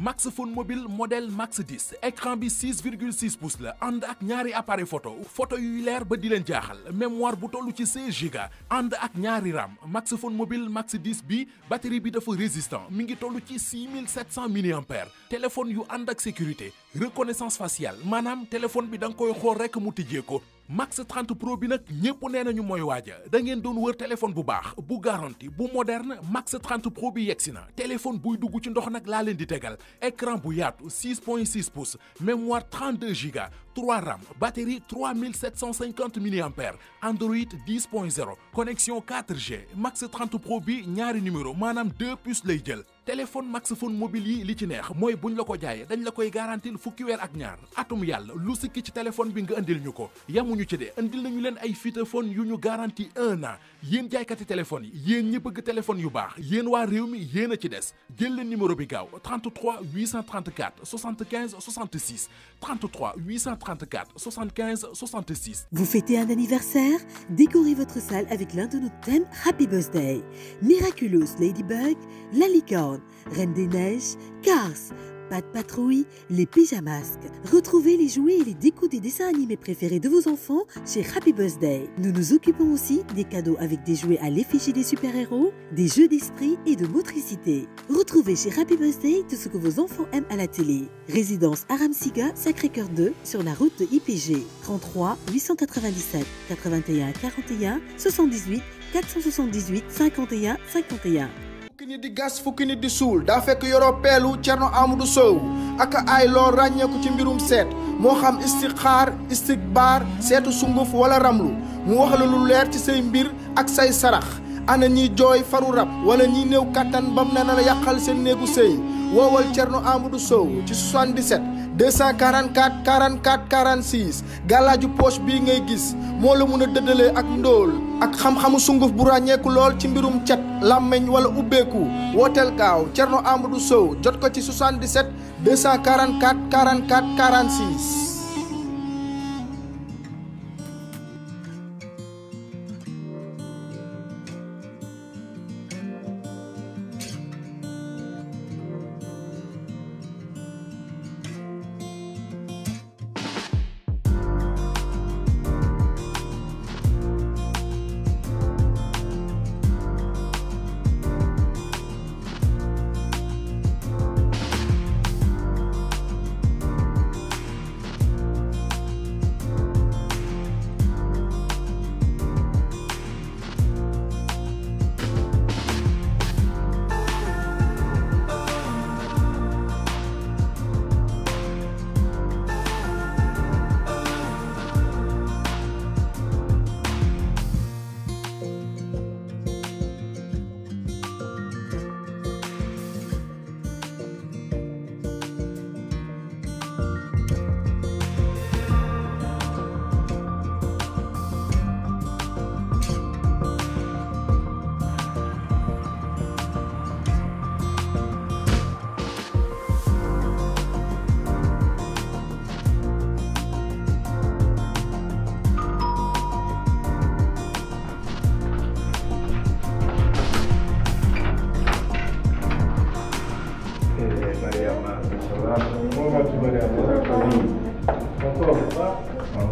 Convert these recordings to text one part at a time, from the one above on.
Max Phone mobile modèle Max 10 écran bi 6,6 pouces la ànd ak ñaari appareil photo yuy leer ba di leen jaaxal mémoire bu toll ci 16 Go ànd ak ñaari RAM. Max Phone mobile Max 10 bi batterie bi dafa résistant mi ngi toll ci 6700 mAh. téléphone yu ànd ak sécurité reconnaissance faciale maanaam téléphone bi da nga koy xool rekk mu tijjee ko. Max 30 Pro bi nag ñépp nee nañu mooy waaja da ngeen doon wër téléphone bu baax bu garanti bu moderne Max 30 Pro bi yegsi na téléphone buy dugg ci ndox nag laa leen di tegal écran bu yaatu 6.6 pouces mémoire 32 Go 3 RAM batterie 3750 mAh Android 10.0 connexion 4G Max 30 Pro bi ñaari numéro maanaam 2 puces lay jël. téléphone Max Phone mobile yi li ci neex mooy buñ la ko jaayee dañ la koy garantil fukki weer ak ñaar atum yàlla lu sikki ci téléphone bi nga indil ñu ko yamuñu ci de indil nañu leen ay feature yu ñu garanti 1 an yéen jaaykati téléphone yi yéen ñi bëgg téléphone yu baax yéen waa réew mi yéen a ci des jël leen numéro bi gaaw 33 834 75 66 33 834 75 66. Vous fêtez un anniversaire? Décorez votre salle avec l'un de nos thèmes Happy Birthday. Miraculous Ladybug, La Licorne, Reine des Neiges, Cars, Pat Patrouille, les pyjamasques. Retrouvez les jouets et les décos des dessins animés préférés de vos enfants chez Happy Birthday. Nous nous occupons aussi des cadeaux avec des jouets à l'effigie des super-héros, des jeux d'esprit et de motricité. Retrouvez chez Happy Birthday tout ce que vos enfants aiment à la télé. Résidence Aramsiga, Sacré-Cœur 2, sur la route de IPG. 33 897 81 41 78 478 51 51. fukki nit di gas fukki nit di suul daa fekk yoroo peelu Cerno Amadou Sow ak ay loo ràññeeku ci mbirum seet moo xam istixaar istikbaar seetu sunguf wala ramlu mu wax la lu leer ci say mbir ak say sarax ana ñiy jooy faru rab wala ñiy néew kattan bam ne na la yàqal seen néegu sëy woowal Cerno Amadou Sow ci 77 244 44 46 gàllaaju poche bii ngay gis moo la mun a dëddalee ak ndóol ak xam-xamu sunguf bu ràññeeku lool ci mbirum cet làmmeñ wala ubbeeku wooteel gaaw Cerno Amadou Sow jot ko ci 77 244 44 46.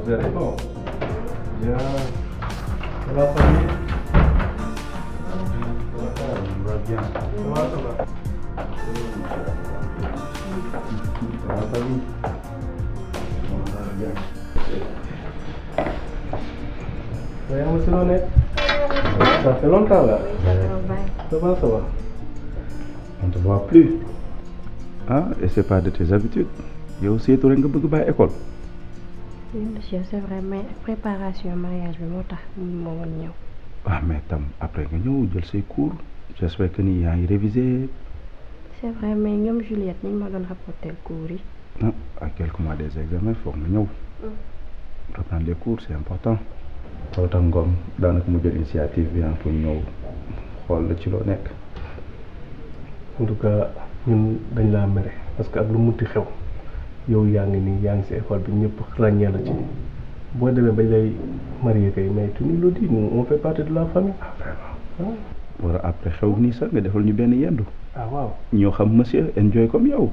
Vous allez bon? Bien. Ça va, famille? Ça va bien. Ça va? Ça va, famille? Ça va bien. Ça y est, monsieur Honnête? Ça fait longtemps là. Ça va, ça va. On ne te voit plus. Ah, et c'est pas de tes habitudes. yow seetu rek nga bëgg bàyyi école. Oui monsieur, c'est vrai mais préparation mariage bi moo tax moo woon ñëw. Ah mais tam après nga ñëw jël say cours j'espère que ni yaa ngi révisé. C'est vrai mais ñoom Juliette ñu ma doon rapporter cours yi. Ah à quelques mois des examens foog nga ñëw. reprendre les cours c'est important. loolu tax Ngom daanaka mu jël initiative bi pour ñëw xool la ci loo nekk. en tout cas ñun dañ laa mere parce que ak lu muti xew yow yaa ngi nii yaa ngi si école bi ñëpp ràññee la ci boo demee bañ lay marié kay mais tu nous le dis nous on fait partie de la famille. Ah vraiment. War après xew nii sax nga defal ñu benn yendu. Ah waaw. ñoo xam monsieur enjoy comme yow.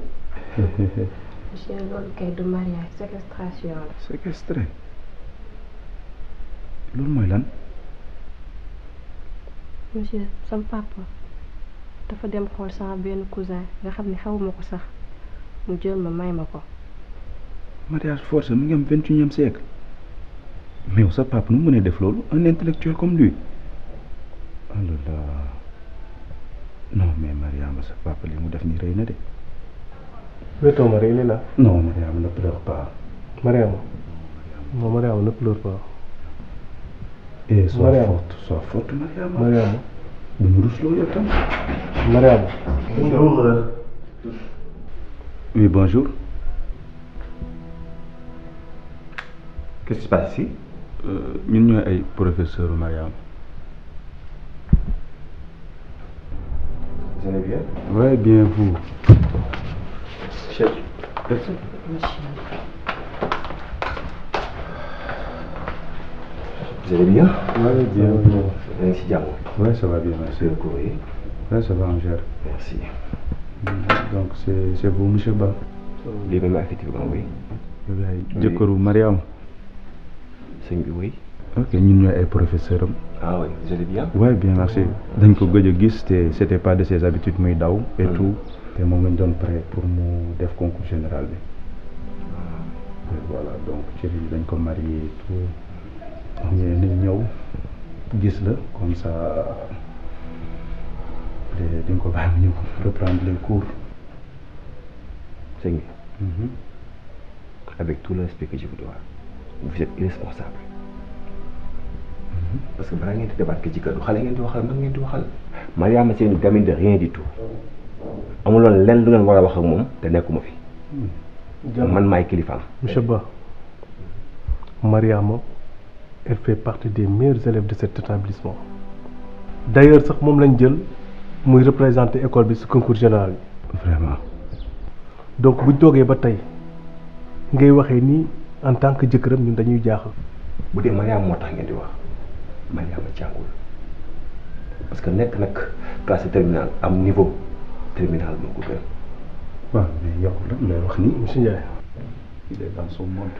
monsieur loolu kay du mariage séquestration la. séquestré loolu mooy lan. monsieur sam papa dafa dem xool sama benn cousin nga xam ne xawuma ko sax mu jël ma may ma ko. mariage forcé mu ngi am 21e siècle mais sa papa nu mu mënee def loolu un intellectuel comme lui. oh là là non mais Mariama sa papa li mu def nii rëy na de. Où est ton mari? Il est là. Non, Mariam, ne pleure pas. Mariam. Non, Mariam, ne pleure pas. Et sois Mariam. forte, Mariam. Mariam. Mariam. Bonjour. Oui, bonjour. Qu'est-ce qui se passe ici? Nous sommes les professeurs Mariam. Vous allez bien? Oui, bien vous. Chef. Merci. Vous allez bien? Oui, bien. Merci, Diamo. Oui, ça va bien, merci. C'est le courrier. Oui, ça va, on gère. Merci. Donc, c'est vous, M. Ba? Les mêmes, effectivement, oui. Djekorou Mariam. C'est oui. Ok, nous sommes les professeurs. Ah oui, vous allez bien? Oui, bien, merci. Donc, c'était pas de ses habitudes, mais et tout. Et moi, je suis prêt pour le concours général. Et voilà, donc, je suis marié et tout. On est venu, comme ça. On va reprendre les cours. Seigneur, avec tout le respect que je vous dois, vous êtes irresponsable. Parce que vous êtes débattre que Mariam, c'est une gamine de rien du tout. Amulon len lu ngeen wara wax ak mom te nekuma fi man may kilifa. Monsieur Ba, Mariama, elle fait partie des meilleurs élèves de cet établissement. D'ailleurs sax mom lañ jël muy représenter école bi ci concours général. Vraiment. Donc bu togué ba tay ngay waxé ni en tant que jëkëram ñun dañuy jaaxal. Bu dé Mariam motax ngeen di wax. Mariama jangul. Parce que nek nak classe terminale am niveau terminal moo ko gën. waaw mais yow lan lay wax nii. Monsieur Ndiaye. Il est dans son monde.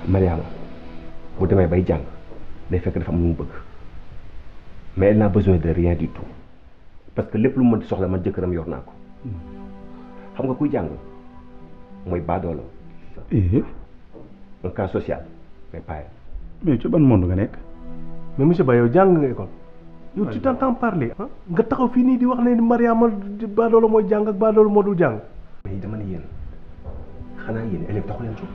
Mariama bu demee bay jàng day fekk dafa am lu mu bëgg mais elle n'a besoin de rien du tout parce que lépp lu mu mën di soxla man jëkkëram yor naa ko xam nga kuy jàng mooy baadoolo. un cas social mais pas. mais ci ban monde nga nekk. mais monsieur Ba yow jàng nga école. yow tu t'entends parler ah nga taxaw fii nii di wax ne Mariama baadoolo mooy jàng ak baadoolo moo dul jàng. mais dama ne yéen xanaa yéen élève taxu leen jóg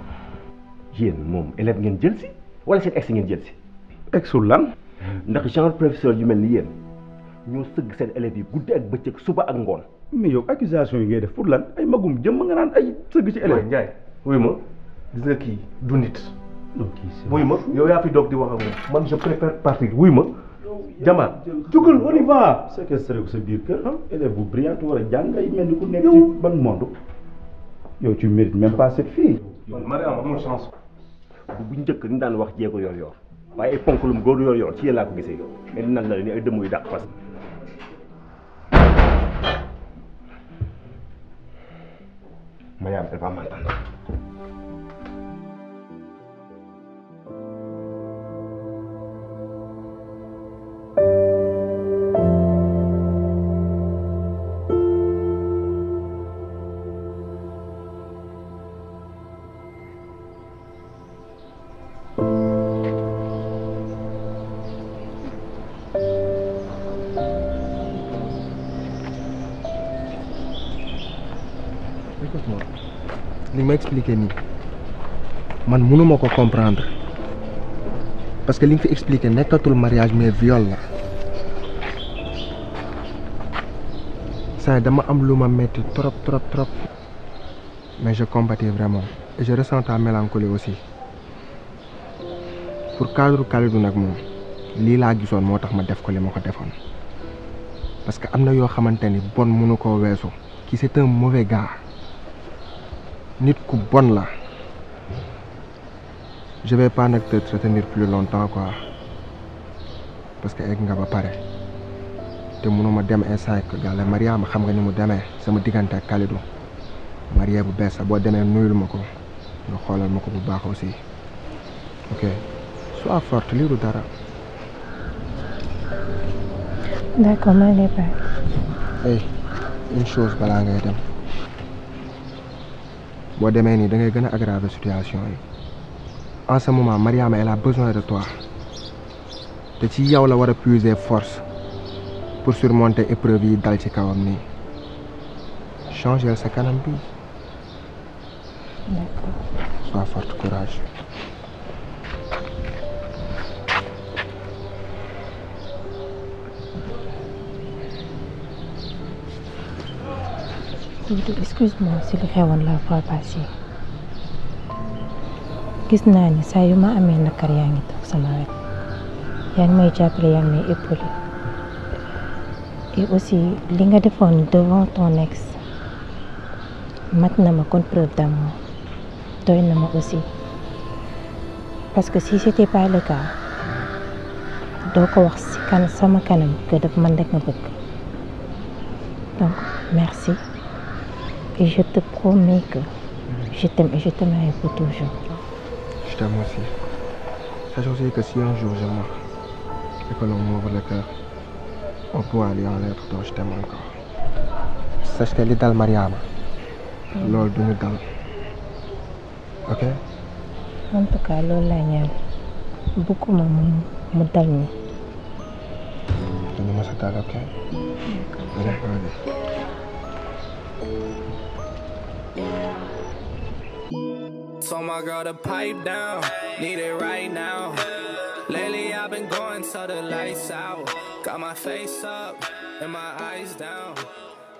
yéen moom élève ngeen jël si wala seen ex ngeen jël si. exul lan. ndax genre professeur yu mel ni yéen ñoo sëgg seen élèves yi guddi ak bëccëg suba ak ngoon. mais yow accusation yi ngay def pour lan ay magum jëm nga naan ay sëgg ci élève. Ndiaye wuy ma gis nga kii du nit. non kii si wuy ma yow yaa fi doog di wax ak moom man je préfère partir wuy ma. Jamal jógal on y va. séquestré ko sa biir kër élève bu brillant war a jàng ay mel ni ku nekk ci ban monde. yow tu mérites même pas cette fille. Mariam amul chance. bu njëkk ni daan wax jéego yor waaye ay ponkalum góor yor ci yéen laa ko gisee mais nan la ni ay dëmm yu dàq fas. Mariam elle va m'entendre. li ma expliqué nii man mënuma ko comprendre parce que li nga fi expliqué nekkatul mariage mais viol la ça dama am lu ma metti trop mais je compatis vraiment et je ressens ta mélancolie aussi pour cadre Kalidou nag moom lii laa gisoon moo tax ma def ko li ma ko defoon parce que am na yoo xamante ni bon mënu koo weesu kii c'est un mauvais gars nit ku bon la je vais pas nag te retenir plus longtemps quoi parce que egg nga ba pare te mënuma dem instant que gàlle Mariama xam nga ni mu demee sama diggante ak Kalidou marié bu bees boo demee nuyul ma ko nga xoolal ma ko bu baax aussi ok sois forte lii du dara. d'accord maa ngi lay bàyyi. hey une chose balaa ngay dem boo demee nii da ngay gën a aggraver situation yi en ce moment Mariama elle a besoin de toi te ci yow la war a puiser force pour surmonter épreuve yi dal ci kawam nii changer sa kanam bi. d'accord. sois forte courage. excuse-moi si li xewoon la fois passée gis naa ni saa yu ma amee nakar yaa ngi toog sama wet yaa ngi may jàppale yaa ngi may épaulé et aussi li nga defoon devant ton ex mat na ma kon preuve d'amour doy na ma aussi parce que si c'était pas le cas doo ko wax si kan sama kanam que daf man rek nga bëgg donc merci. Et je te promets que je t'aime et je t'aimerai pour toujours. Je t'aime aussi. Sache aussi que si un jour je meurs et que l'on m'ouvre le cœur, on pourra lire en lettres dont je t'aime encore. Sache que li dal Mariama, loolu duñu dal. Ok? En tout cas loolu laa ñaan bëgguma mu dal ni. Duñu mës a dal, ok? Told my girl to pipe down, need it right now. Lately I've been going till the lights out. Got my face up and my eyes down.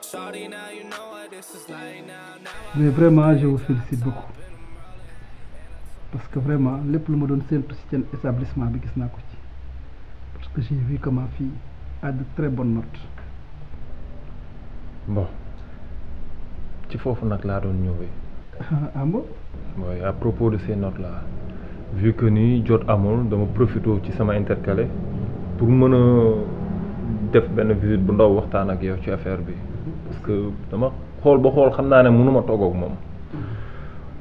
Shorty, now you know what this is like now. Mais vraiment je vous félicite beaucoup parce que vraiment lépp lu ma doon séntu ci seen établissement bi gis naa ko ci parce que j'ai vu que ma fille a de très bonnes notes. Bon ci foofu nag laa doon ñëwee. Ah bon? Oui, à propos de ces notes là vu que ni jot amul dama profité ci sama intercalé pour mën a def benn visite bu ndaw waxtaan ak yow ci affaire bi parce que dama xool ba xool xam naa ne mënuma toog ak moom.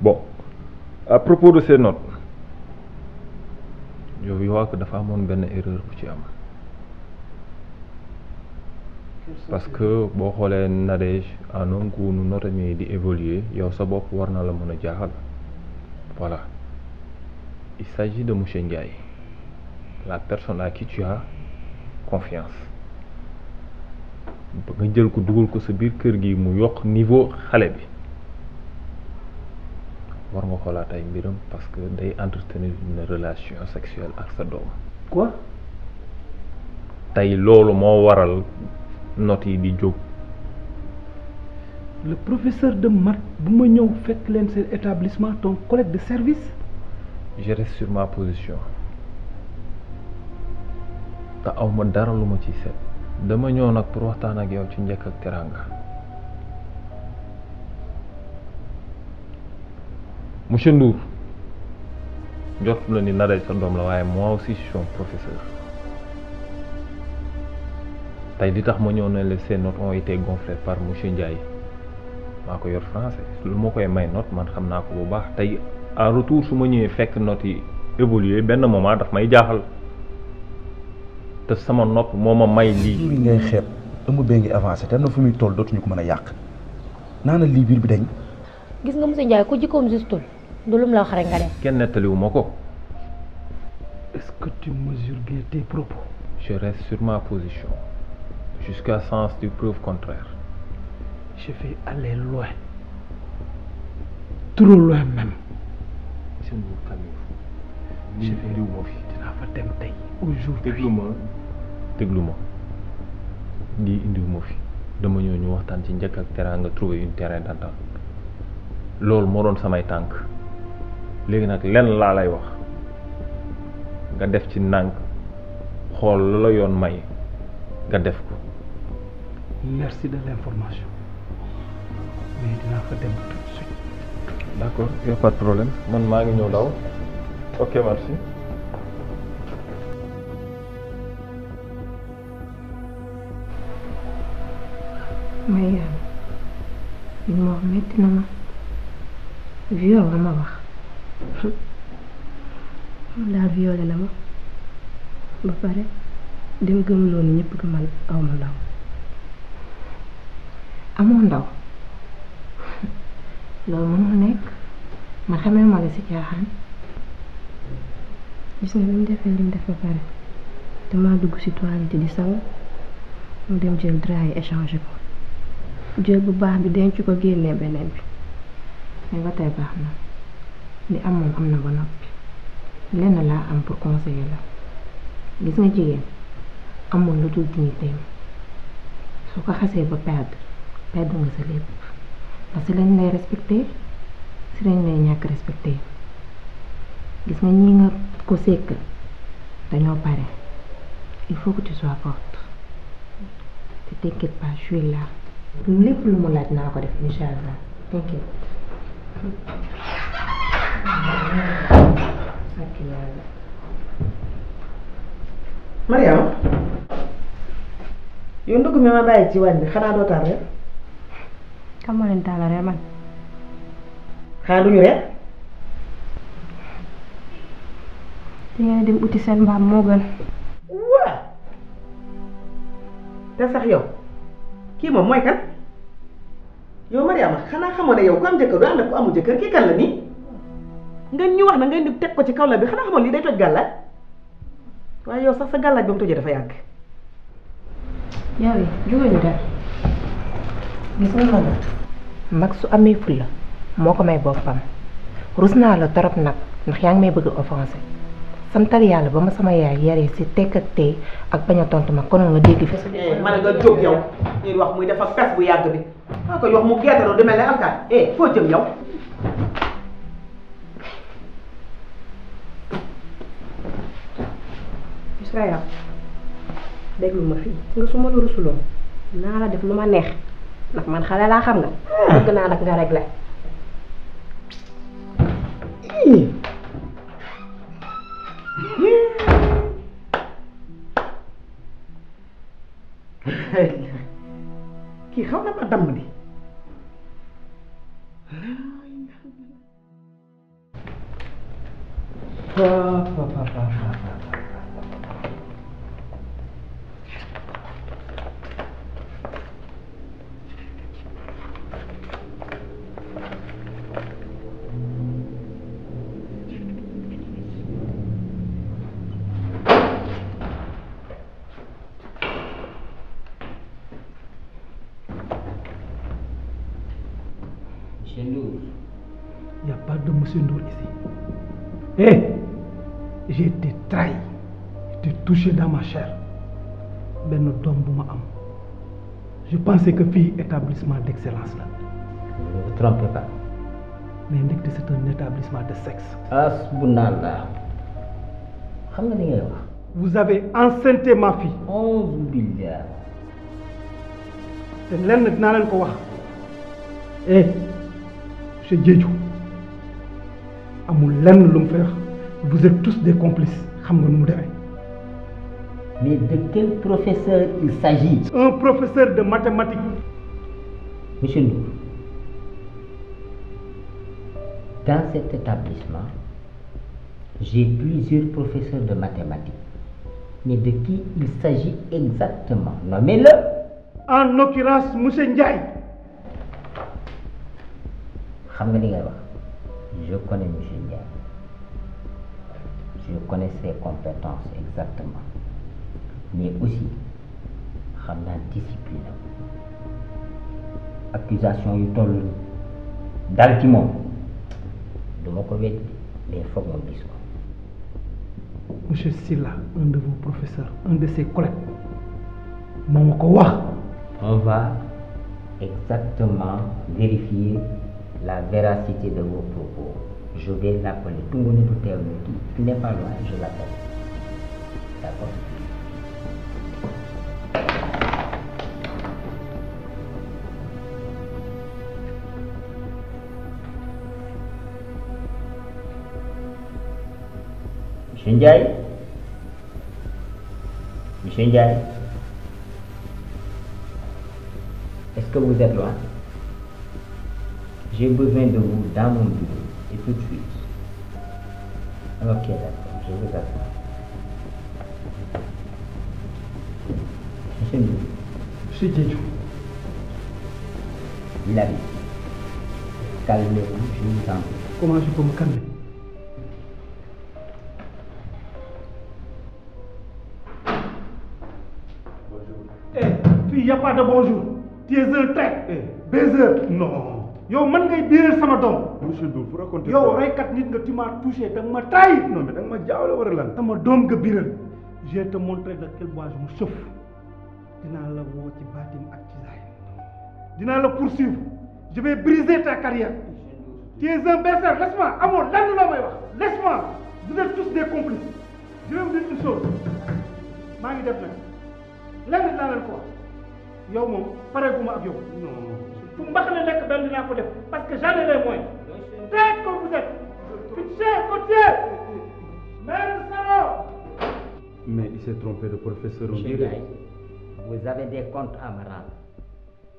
Bon à propos de ces notes yow yoo que dafa amoon benn erreur bu ci am parce que boo xoolee Nadège en un coup nu notam yi di évoluer yow sa bopp war na la mën a jaaxal. Voilà, il s'agit de monsieur Ndiaye, la personne à qui tu as confiance. ba nga jël ko dugal ko sa biir kër gi mu yokk niveau xale bi war nga xoolaat ay mbiram parce que day entretenir une relation sexuelle ak sa doom. Quoi? tey loolu moo waral notes yi di jóg. Le professeur de maths bu ma ñëw fekk leen seen établissement ton collègue de service. Je reste sur ma position te aw ma dara lu ma ciy seet dama ñëw nag pour waxtaan ak yow ci njëkk ak teraanga. Monsieur Ndour jot na ni Nadège sa doom la waaye moi aussi je suis un professeur tey li tax ma ñëw ne la ces notes ont été gonflées par monsieur Ndiaye. maa ko yor français lu ma koy may note man xam naa ko bu baax tey en retour su ma ñëwee fekk notes yi évoluer benn moment daf may jaaxal te sama nopp moo ma may lii. li ngay xeeb ëmb bee ngi avancé te am na fu muy toll dootuñu ko mën a yàq naana lii biir bi dañ. gis nga monsieur Ndiaye ku jikkoom justul du lum la wax rek nga def. kenn nettaliwu ma ko. Est-ce que tu mesures bien tes propos? Je reste sur ma position jusqu'à sens du preuve contraire. Je vais aller loin, trop loin même. Monsieur Ndour calmez-vous. Je vais indiwuma fi. dinaa fa dem tey aujourd'hui. déglu ma lii indiwuma fi dama ñëw ñu waxtaan ci njëkk ak teraanga trouver une terrain d'entente loolu moo doon samay tànk léegi nag lenn laa lay wax nga def ci nànk xool lu la yoon may nga def ko. Merci de l'information. Mais dinaa fa dem tout de suite. D'accord, y a pas de problème man maa ngi ñëw daw. Ok, merci. mais li ma wax metti na ma viol nga ma wax daal violé na ma ba pare dem gëm loolu ñëpp que man awma ndaw. amoo ndaw loolu mënul nekk ma xamee ma la si caaxaan. gis nga bi mu defee li mu def ba pare damaa dugg si toilette di sangu mu dem jël drap yi échangé ko jël bu baax bi denc ko génnee beneen bi mais ba tey baax na li am moom am na ba noppi lenn laa am pour conseiller la gis nga jigéen amul lu dul dignitéem soo ko xasee ba perdre nga sa lépp parce que lañ lay respecté si lañ lay ñàkk respecté gis nga ñi nga ko sekk dañoo pare il faut que tu sois forte te t'inquiète pas je suis là lépp lu mu laaj naa ko def incha allah t'inquiète. ak yàlla. Mariama yow ndugg mi ma bàyyi ci waañ bi xanaa doo taal reer. kam moo leen taal reer man. xanaa duñu reer. te ngeen dem uti seen mbaam moo gën. waa te sax yow kii moom mooy kan yow Mariama xanaa xamoon ne yow ku am jëkkër du ànd ak ku amul jëkkër kii kan la nii nga ñu wax na nga ni teg ko ci kaw la bi xanaa xamoon lii day toj gàllaaj waaye yow sax sa gàllaaj ba mu tojee dafa yàgg. yow yi jóge ñu dem gis nga man mag su amee fulla moo ko may boppam rus naa la torop nag ndax yaa ngi may bëgg offensé santal yàlla ba ma sama yaay yaree si tekk ak tey ak bañ a tontu ma kon nga dégg fi. man nga jóg yow ñuy wax muy dafa pes bu yàgg bi maa koy wax mu gerteeloo di mel ne alkaat foo jëm yow. gis nga yow déglu ma fii nga su ma la rusuloo naa la def lu ma neex ndax man xale laa xam nga. bëgg naa nag nga réglé. kii xaw na ma damm di. Il n'y a pas de monsieur Ndour ici. J'ai été trahi, j'ai été touché dans ma chair. Ben doom bu ma am. Je pensais que fii établissement d'excellence là. Ne vous trompez pas. Mais ndekte c'est un établissement de sexe. Asbunallah. Xam nga li ngay wax. Vous avez enceinté ma fille. Auzu billah. te lenn dinaa leen ko wax. monsieur Diédhiou amul lenn lu mu fay wax vous êtes tous des complices xam nga nu mu demee. Mais de quel professeur il s'agit? Un professeur de mathématiques. Monsieur Ndour, dans cet établissement, j'ai plusieurs professeurs de mathématiques. Mais de qui il s'agit exactement? Nommez-le. En l'occurrence, monsieur Ndiaye. Xam nga li ngay wax? Je connais monsieur Ndiaye. Je connais ses compétences exactement. Mais aussi xam naa discipline accusation yu toll dal ci moom duma ko weddi mais foog moom gis ko. Monsieur Sylla, un de vos professeurs, un de ses collègues moo ma ko wax. On va exactement vérifier la véracité de vos propos. Je vais l'appeler. Tungu ne du teew ni tu n'es pas loin, je l'appelle. D'accord? Monsieur Ndiaye? Monsieur Ndiaye? Est-ce que vous êtes loin? J'ai besoin de vous dans mon bureau et tout de suite. Ok, d'accord, je vous attends. Monsieur Ndour. Monsieur Diédhiou. Il arrive. Calmez-vous, je vous en prie. Comment je peux me calmer? Il n'y a pas de bonjour. Tu es un trait. Baiser. Non. Yo, man ngay biiral sama doom. Monsieur Ndour, vous racontez yow reykat nit nga tu m'as touché da nga ma trahi. Non mais da nga ma jaawale wala lan. sama doom nga biiral. Je vais te montrer de quel bois je me chauffe. Dinaa la woo ci baatin ak ci zaahir. Dinaa la poursuivre. Je vais briser ta carrière. Tu es un berserk. Laisse-moi. Amoon lan la may wax. Laisse-moi. Vous êtes tous des complices. Je vais vous dire une chose. maa ngi def nag. lenn laa leen ko wax. yow moom pareeguma ak yow. non. fu mbax ne nekk benn dinaa ko def parce que j'en ai les moyens. Tête comme vous êtes. Fixé, côté. Même salaud. Mais il s'est trompé de professeur. On Monsieur dirait. Vous avez des comptes à me rendre.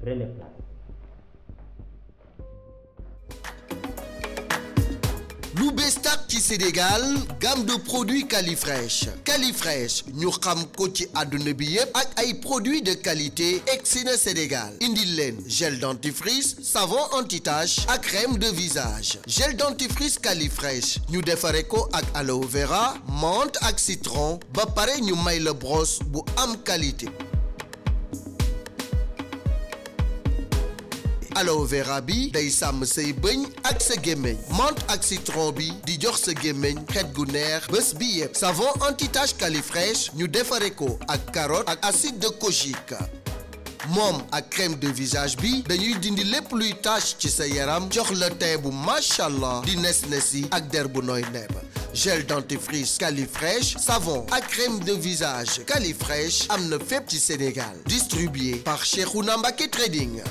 Prenez place. lu bees tàq ci Sénégal gamme de produits Califresh Califresh ñu xam ko ci àdduna bi yépp ak ay produits de qualité egsi na Sénégal indil leen gel dentifrice savon anti-tache ak crème de visage gel dentifrice Califresh ñu defare ko ak aloe vera menthe ak citron ba pare ñu may la brosse bu am qualité. Aloe vera bi day sàmm say bëñ ak sa gémmiñ menthe ak citron bi di jox sa gémmiñ xet gu neex bés bi yépp savon anti-tache Califresh ñu defare ko ak carotte ak acide de kojique moom ak crème de visage bi dañuy dindi lépp luy tache ci sa yaram jox la teint bu machallah di nes-nesi ak der bu nooy nepp gel dentifrice Califresh savon ak crème de visage Califresh am na fépp ci Sénégal distribué par Cheikhouna Mbacké Trading.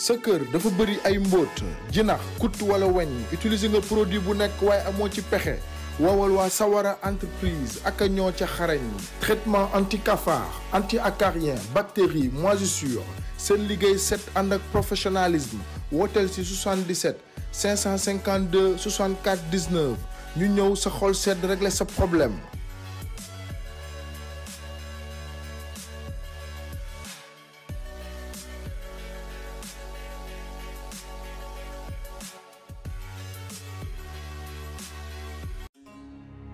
sa kër dafa bëri ay mbóot jinax kut wala weñ utiliser nga produit bu nekk waaye amoo ci pexe woowal waa Sawara entreprise ak ñoo ca xarañ traitement anti cafard anti acarien bactéries moisissure seen liggéey set ànd ak professionnalisme wooteel ci 77 552 64 19 ñu ñëw sa xol sedd régler sa problème.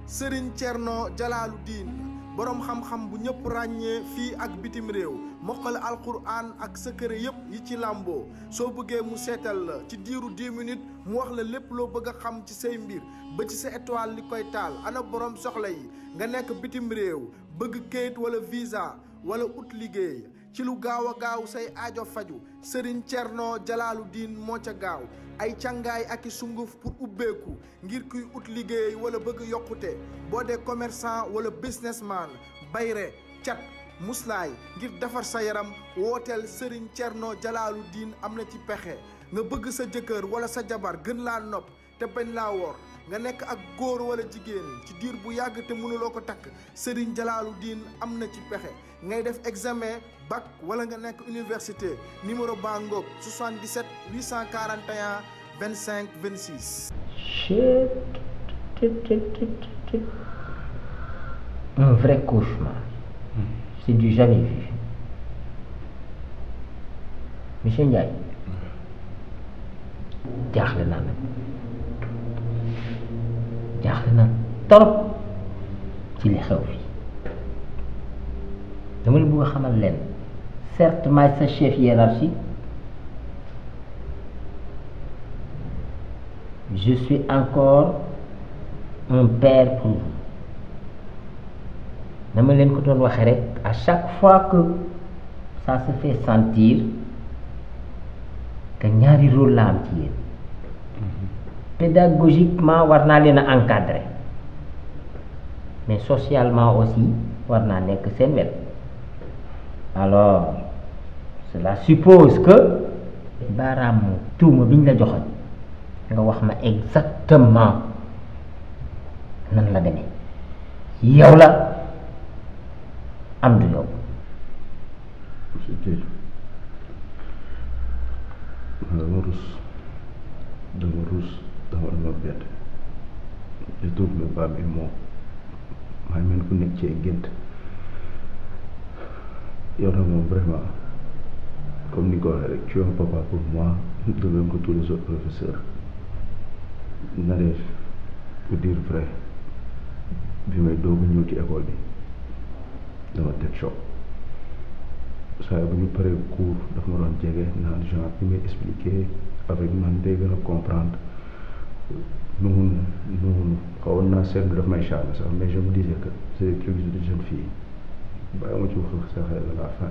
Serigne Thierno Jalaluddin borom xam-xam bu ñëpp ràññee fii ak bitim réew mokkal alquran ak secret yëpp yi ci làmboo soo bëggee mu seetal la ci diiru 10 minutes mu wax la lépp loo bëgg a xam ci say mbir ba ci sa étoile li koy taal ana borom soxla yi nga nekk bitim réew bëgg kayit wala visa wala ut liggéey ci lu gaaw a gaaw say aajo faju Serigne Thierno Jalaluddin moo ca gaaw ay càngaay ak i sunguf pour ubbeeku ngir kuy ut liggéey wala bëgg yokkute boo dee commerçant wala businessman bayre cat muslaay ngir defar sa yaram wooteel Serigne Thierno Jalaluddin am na ci pexe nga bëgg sa jëkkër wala sa jabar gën laa nopp te bañ laa wor nga nekk ak góor wala jigéen ci diir bu yàgg te mënuloo ko takk Serigne Jalaluddin am na ci pexe ngay def examen bac wala nga nekk université numéro baa ngoog 77 841 25 26. Un vrai cauchemar. C'est du jamais vu. Monsieur Ndiaye. jaaxle naa nag jaaxle naa torop ci li xew fii dama la bëgg a xamal leen certes maay sa chef hiérarchique je suis encore un père pour vous dama leen ko doon waxee rek à chaque fois que ça se fait sentir que ñaari rôle la am ci yéen pédagogiquement war naa leen a encadrer mais socialement aussi war naa nekk seen wet alors cela suppose que baaraamu tuuma biñ la joxoon nga wax ma exactement nan la demee yow la am du yow. Géej dama rus dama bett je trouve me pas mes mots maa ngi mel ku nekk ci ay gént yow nag moom vraiment comme ni ko waxee rek tu es un papa pour moi de même que tous les autres professeurs. Nadège pour dire vrai bi may doog a ñëw ci école bi dama teg choc saa bu ñu paree cours daf ma doon jege naan genre bi may expliquer avec man day gën a comprendre noonu xawoon naa seetlu daf may charmer sax mais je me disais que c'est des trucs de jeune fille bàyyi ma ci wax sa xel à la fin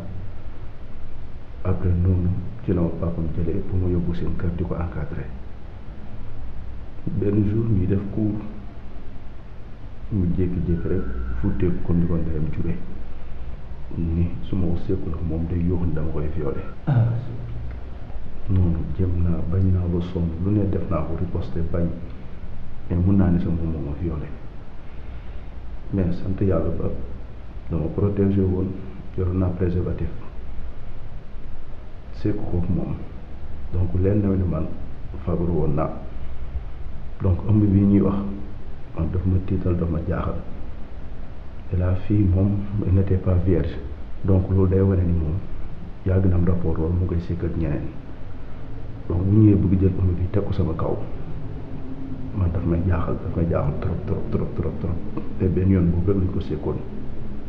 après noonu ci la ma papam jëlee pour ma yóbbu seen kër di ko encadrer benn jour ñuy def cours mu jékki-jékki rek futteeku kon di ko ndeyam jure ni su ma ko seekul ak moom day yóoxu dama koy violé noonu jëm naa bañ naa ba sonn lu ne def naa ko riposte bañ mais mun naa ne sa moom moo ma violé mais sant yàlla ba dama protégé woon yoroon naa préservatif seeku ko moom donc leen na ni man fagaru woon naa donc ëmb bi ñuy wax man daf ma tiital daf ma jaaxal et la fille moom elle n'était pas vierge donc loolu day wane ni moom yàgg na am rapport loolu mu koy sekk ak ñeneen donc bu ñëwee bëgg jël ëmb bi teg ko sama kaw man daf may jaaxal trop te benn yoon bu gën lañ ko sekkoon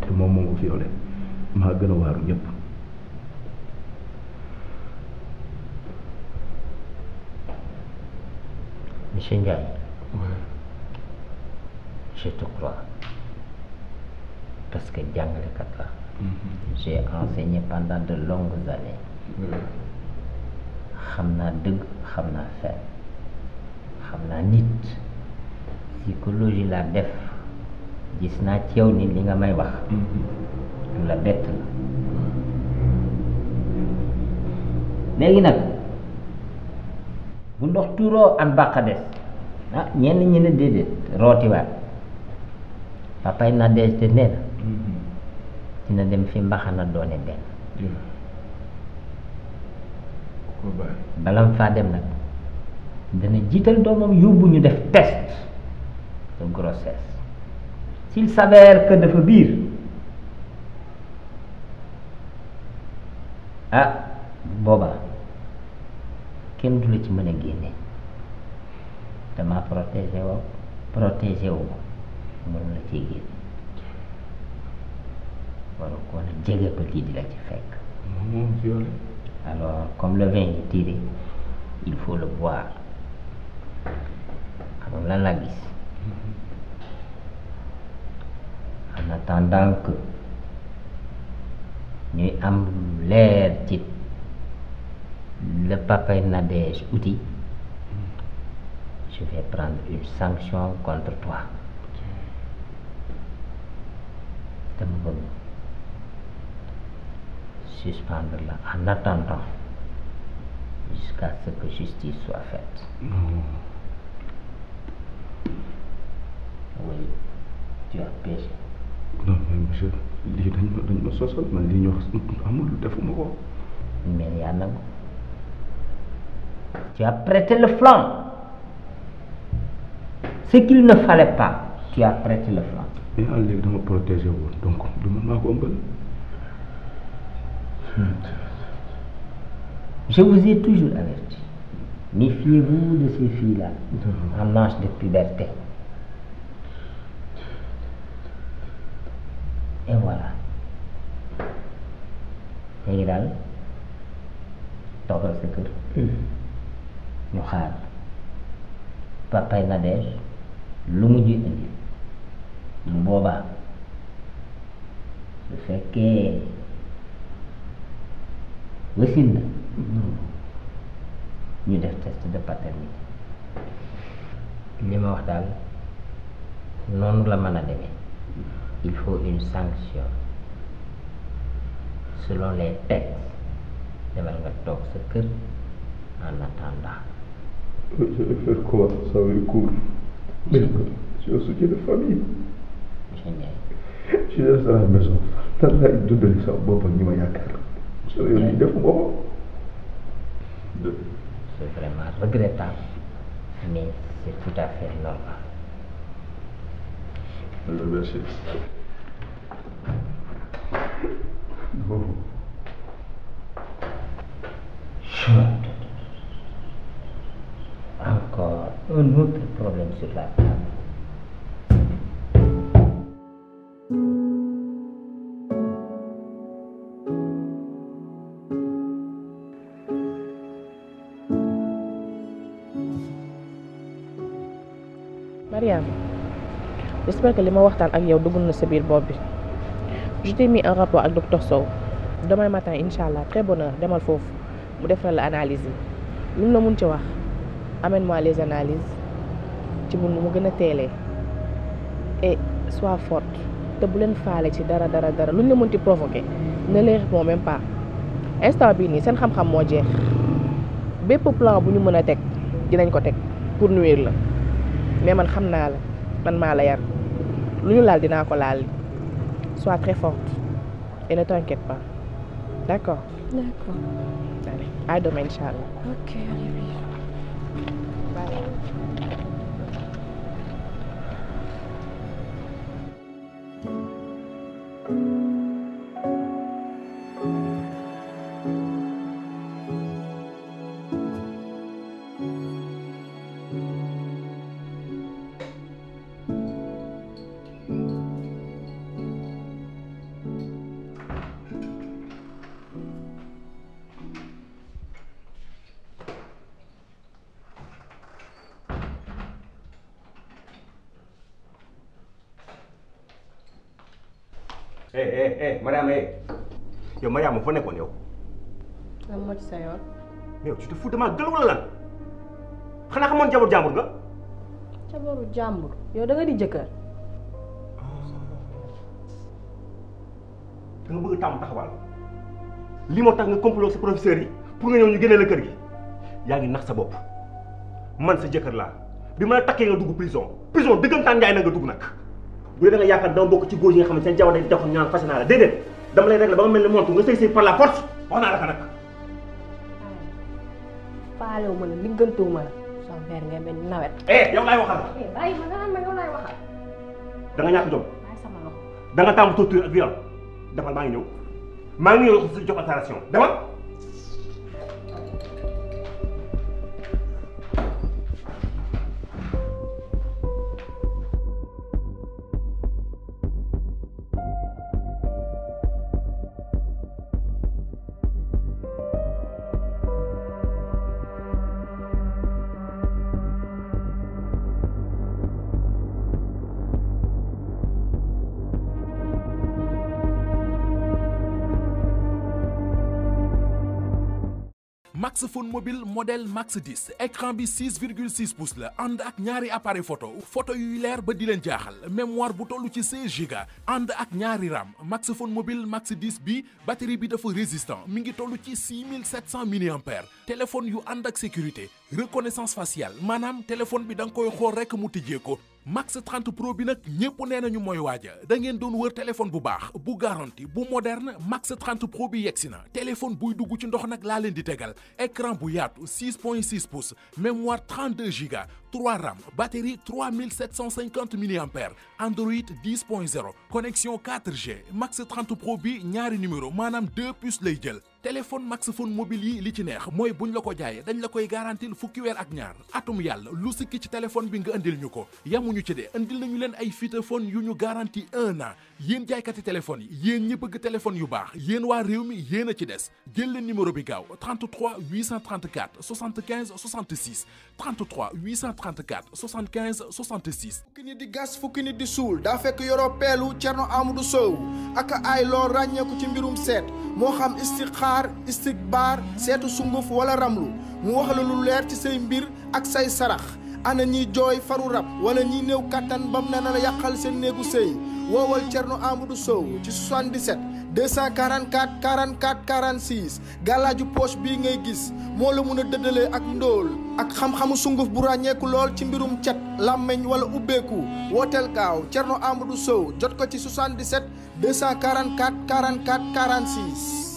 te moom moo ma violé maa gën a waaru ñëpp. Monsieur Ndiaye, je te crois parce que jàngalekat la. J'ai enseigné pendant de longues années. xam naa dëgg xam naa fen xam naa nit psychologie laa def gis naa ci yow ni li nga may wax lu la bett la léegi nag bu ndox tuuroo an bàqa des ah ñenn ñi ne déedéet rootiwaat papay na des te nee na dina dem fi mbaxana doone benn balam faa dem nag dana jiital doomam yóbbu ñu def test de grossesse s'il s'avère que dafa biir ah booba kenn du la ci mën a génne dama protégé wu mënu la ciy génne waru ko na jege ba lii di la ci fekk moom violé. Alors, comme le vin est tiré, il faut le boire. Alors là, la gis. En attendant que nous am l'air de le papa Nadège outil, je vais prendre une sanction contre toi. Dama bëgg suspendre là en attendant jusqu'à ce que justice soit faite. Oui, tu as péché. Non mais monsieur lii dañ ma sosal man lii ñu wax amul defuma ko. Mais yaa nangu. Tu as prêté le flanc. Ce qu'il ne fallait pas, tu as prêté le flanc. mais en léegi dama protégé woon donc du man maa ko ëmbal. Je vous ai toujours averti. Méfiez-vous de ces filles-là, en âge de puberté. Et voilà. léegi daal toogal sa kër. ñu xaar papay Nadège lu mujj indi bu boobaa su fekkee wasin na ñu def test de paternité li ma wax daal noonu la mën a demee il faut une sanction selon les textes demal nga toog sa kër en attendant. Je vais faire quoi? Ça va être court. Mais je suis au soutien de famille. Monsieur Ndiaye. Je reste à la maison. Tant que je donne ça au bopp ak ñi ma yaakaar. C'est vraiment regrettable, mais c'est tout à fait normal. Merci. Encore un autre problème sur la table. Mariam, j'espère que li ma waxtaan ak yow dugg na sa biir bopp bi. Je t'ai mis en rapport ak docteur Sow. Demain matin inchallah très bonne heure demal foofu mu defal la analyse yi lu mu la mun ci wax amène-moi les analyses ci mun mu gën a teelee et sois forte te bu leen faale ci dara lu ñu la mun ci provoquer ne les réponds même pas instant bii nii seen xam-xam moo jeex bépp plan bu ñu mën a teg dinañ ko teg pour nuire la mais man xam naa la man maa la yar lu ñu laal dinaa ko laal sois très forte et ne t'inquiète pas. D'accord. D'accord. Allez, à demain, Inch'Allah. Ok, allez, oui. Bye. Mariam yow Mariam fa nekkoon yow. lan moo ci sa yoon. mais yow tu te fous de ma gueule wala lan xanaa xamoon jabaru jàmbur nga. jabaru jàmbur yow da nga di jëkkër. da nga bëgg tàmm taxawal lii moo tax nga complot sa professeur yi pour nga ñëw ñu génne la kër gi yaa ngi nax sa bopp man sa jëkkër laa bi ma la takkee nga dugg prison dëggantaan njaay na nga dugg nag. bu dee da nga yaakaar dama bokk ci góor yi nga xam ne seen jabar day dox ñaan fas naa la déedéet dama lay régler ba nga mel ni montu nga sëy par la force wax naa la ko nag. faalewu ma la liggantewu ma la sama père nga mel ni nawet. yow laay waxal. bàyyi ma nga naan ma yow laay waxal. da nga ñàkk jom. bàyyi sama loxo. da nga tàmm torture ak viol demal maa ngi ñëw jox opération demal. Max Phone mobile modèle Max 10 écran bi 6,6 pouces la ànd ak ñaari appareil photo yuy leer ba di leen jaaxal mémoire bu toll ci 16 Go ànd ak ñaari RAM Max Phone mobile Max 10 bi batterie bi dafa résistant mi ngi toll ci 6700 mAh téléphone yu ànd ak sécurité reconnaissance faciale maanaam téléphone bi da nga koy xool rekk mu tijjee ko Max 30 Pro bi nag ñépp nee nañu mooy waaja da ngeen doon wër téléphone bu baax bu garanti bu moderne Max 30 Pro bi yegsi na téléphone buy dugg ci ndox nag laa leen di tegal écran bu yaatu 6.6 pouces mémoire 32 Go 3 RAM batterie 3750 mAh Android 10.0 connexion 4G Max 30 Pro bi ñaari numéro maanaam 2 puces lay jël téléphone Max Phone mobile yi li ci neex mooy buñ la ko jaayee dañ la koy garantil fukki weer ak ñaar atum yàlla lu sikki ci téléphone bi nga indil ñu ko yamuñu ci de indil nañu leen ay feature yu ñu garanti 1 an yéen jaaykati téléphone yi yéen ñi bëgg téléphone yu baax yéen waa réew mi yéen a ci des jël leen numéro bi gaaw 33 834 75 66 33 834 75 66. fukki nit di gas fukki nit di suul daa fekk yoroo peelu Cerno Amadou Sow ak ay loo ràññeeku ci mbirum seet moo xam istixaar istikbaar seetu sunguf wala ramlu mu wax la lu leer ci say mbir ak say sarax ana ñiy jooy faru rab wala ñiy néew kattan bam na la yàqal seen néegu sëy woowal Cerno Amadou Sow ci 77 244 44 46 gàllaaju poche bii ngay gis moo la mun a dëddalee ak ndóol ak xam-xamu sunguf bu ràññeeku lool ci mbirum cet làmmeñ wala ubbeeku wooteel gaaw Cerno Amadou Sow jot ko ci 77 244 44 46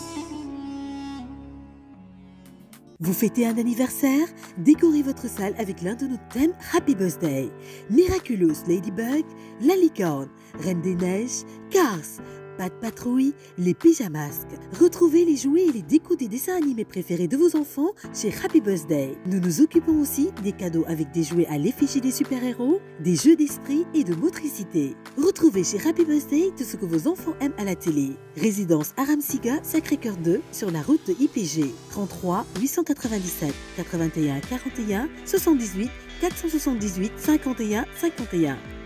Vous fêtez un anniversaire? Décorez votre salle avec l'un de nos thèmes Happy Birthday. Miraculous Ladybug, La Licorne, Reine des Neiges, Cars, Pat Patrouille, les Pyjamasques. Retrouvez les jouets et les décos des dessins animés préférés de vos enfants chez Happy Birthday. Nous nous occupons aussi des cadeaux avec des jouets à l'effigie des super-héros, des jeux d'esprit et de motricité. Retrouvez chez Happy Birthday tout ce que vos enfants aiment à la télé. Résidence Aramsiga, Sacré-Cœur 2, sur la route de IPG. 33 897 81 41 78 478 51 51.